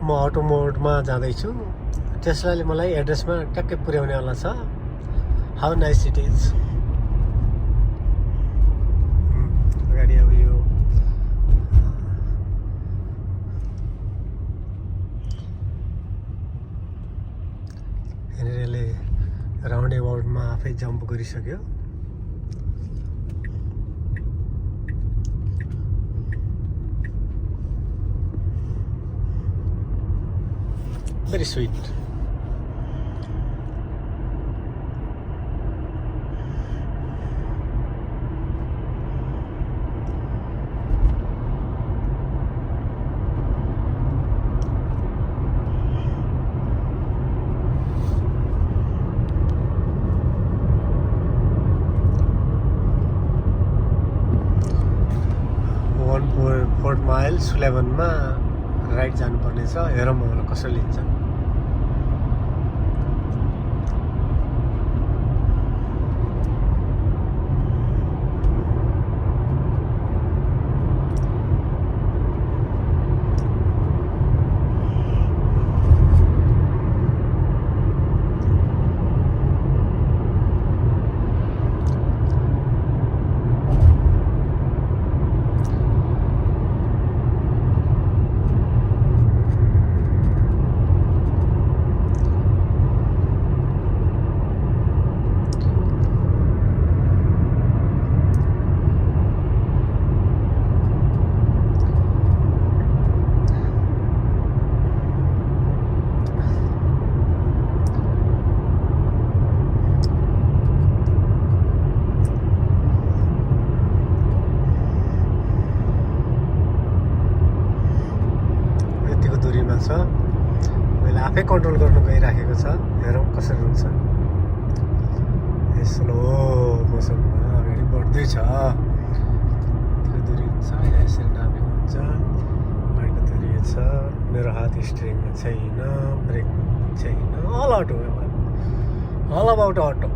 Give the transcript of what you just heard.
म अटो मोडमा जाँदैछु। टेस्लाले मलाई एड्रेसमा ट्याक्कै पुर्याउनेवाला छ। How nice it is. अगाडि अब यो यहाँनिर यसले राउन्ड एबाउटमा आफै जम्प गरिसक्यो। Very sweet. Fort Miles 11 मा राइट जानुपर्ने छ। हेरौँ अब कसो लिन्छ। छ मैले आफै कन्ट्रोल गर्नु गइराखेको छ। हेरौँ कसरी हुन्छ। स्लो मोसनमा अगाडि बढ्दैछ। यतिको दूरी हुन्छ या यसरी नापेको हुन्छ। अगाडिको दूरी छ। मेरो हात स्टियरिङमा छैन, ब्रेकमा छैन। अल अबाउट अटो।